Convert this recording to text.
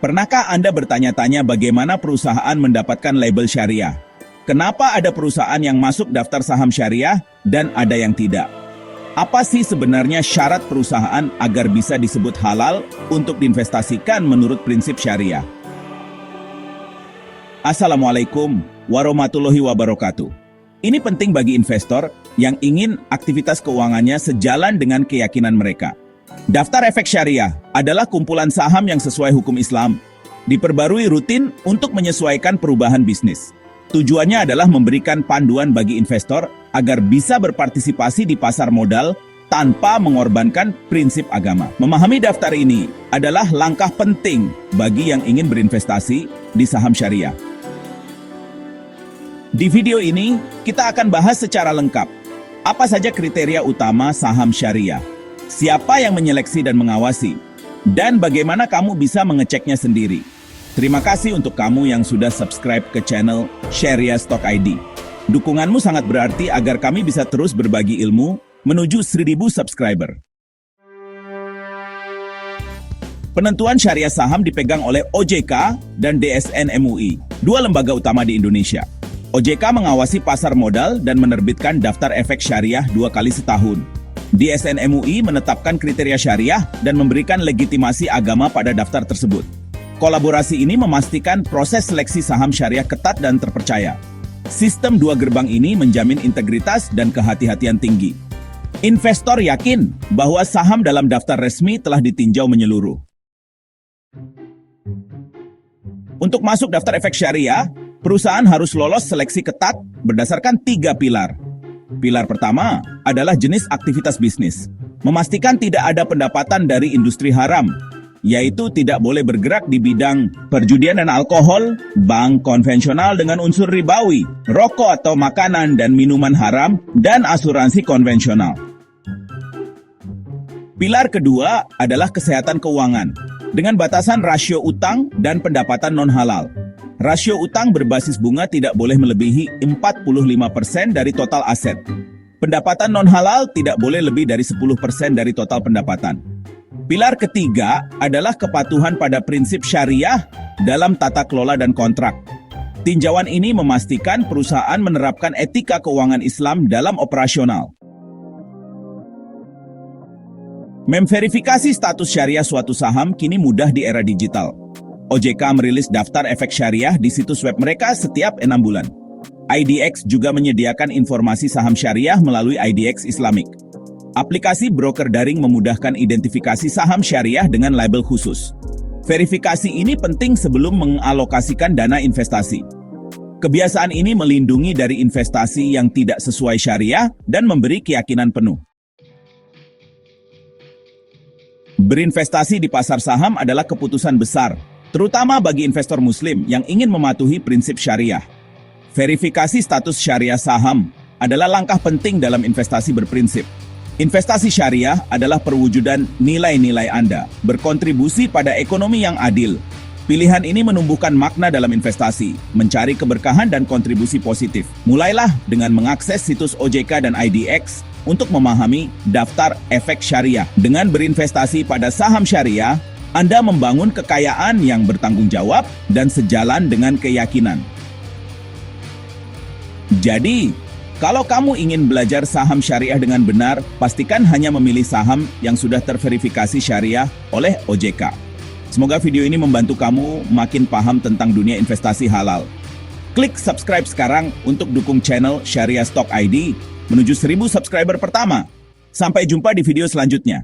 Pernahkah Anda bertanya-tanya bagaimana perusahaan mendapatkan label syariah? Kenapa ada perusahaan yang masuk daftar saham syariah dan ada yang tidak? Apa sih sebenarnya syarat perusahaan agar bisa disebut halal untuk diinvestasikan menurut prinsip syariah? Assalamualaikum warahmatullahi wabarakatuh. Ini penting bagi investor yang ingin aktivitas keuangannya sejalan dengan keyakinan mereka. Daftar efek syariah adalah kumpulan saham yang sesuai hukum Islam, diperbarui rutin untuk menyesuaikan perubahan bisnis. Tujuannya adalah memberikan panduan bagi investor agar bisa berpartisipasi di pasar modal tanpa mengorbankan prinsip agama. Memahami daftar ini adalah langkah penting bagi yang ingin berinvestasi di saham syariah. Di video ini, kita akan bahas secara lengkap apa saja kriteria utama saham syariah, siapa yang menyeleksi dan mengawasi, dan bagaimana kamu bisa mengeceknya sendiri. Terima kasih untuk kamu yang sudah subscribe ke channel Syariah Stock ID. Dukunganmu sangat berarti agar kami bisa terus berbagi ilmu menuju 1000 subscriber. Penentuan syariah saham dipegang oleh OJK dan DSN MUI, dua lembaga utama di Indonesia. OJK mengawasi pasar modal dan menerbitkan daftar efek syariah 2 kali setahun. DSN MUI menetapkan kriteria syariah dan memberikan legitimasi agama pada daftar tersebut. Kolaborasi ini memastikan proses seleksi saham syariah ketat dan terpercaya. Sistem 2 gerbang ini menjamin integritas dan kehati-hatian tinggi. Investor yakin bahwa saham dalam daftar resmi telah ditinjau menyeluruh. Untuk masuk daftar efek syariah, perusahaan harus lolos seleksi ketat berdasarkan 3 pilar. Pilar pertama adalah jenis aktivitas bisnis. Memastikan tidak ada pendapatan dari industri haram, yaitu tidak boleh bergerak di bidang perjudian dan alkohol, bank konvensional dengan unsur ribawi, rokok atau makanan dan minuman haram, dan asuransi konvensional. Pilar kedua adalah kesehatan keuangan, dengan batasan rasio utang dan pendapatan non-halal. Rasio utang berbasis bunga tidak boleh melebihi 45% dari total aset. Pendapatan non-halal tidak boleh lebih dari 10% dari total pendapatan. Pilar ketiga adalah kepatuhan pada prinsip syariah dalam tata kelola dan kontrak. Tinjauan ini memastikan perusahaan menerapkan etika keuangan Islam dalam operasional. Memverifikasi status syariah suatu saham kini mudah di era digital. OJK merilis daftar efek syariah di situs web mereka setiap 6 bulan. IDX juga menyediakan informasi saham syariah melalui IDX Islamic. Aplikasi broker daring memudahkan identifikasi saham syariah dengan label khusus. Verifikasi ini penting sebelum mengalokasikan dana investasi. Kebiasaan ini melindungi dari investasi yang tidak sesuai syariah dan memberi keyakinan penuh. Berinvestasi di pasar saham adalah keputusan besar, terutama bagi investor muslim yang ingin mematuhi prinsip syariah. Verifikasi status syariah saham adalah langkah penting dalam investasi berprinsip. Investasi syariah adalah perwujudan nilai-nilai Anda, berkontribusi pada ekonomi yang adil. Pilihan ini menumbuhkan makna dalam investasi, mencari keberkahan dan kontribusi positif. Mulailah dengan mengakses situs OJK dan IDX untuk memahami daftar efek syariah. Dengan berinvestasi pada saham syariah, Anda membangun kekayaan yang bertanggung jawab dan sejalan dengan keyakinan. Jadi, kalau kamu ingin belajar saham syariah dengan benar, pastikan hanya memilih saham yang sudah terverifikasi syariah oleh OJK. Semoga video ini membantu kamu makin paham tentang dunia investasi halal. Klik subscribe sekarang untuk dukung channel Syariah Stock ID menuju 1000 subscriber pertama. Sampai jumpa di video selanjutnya.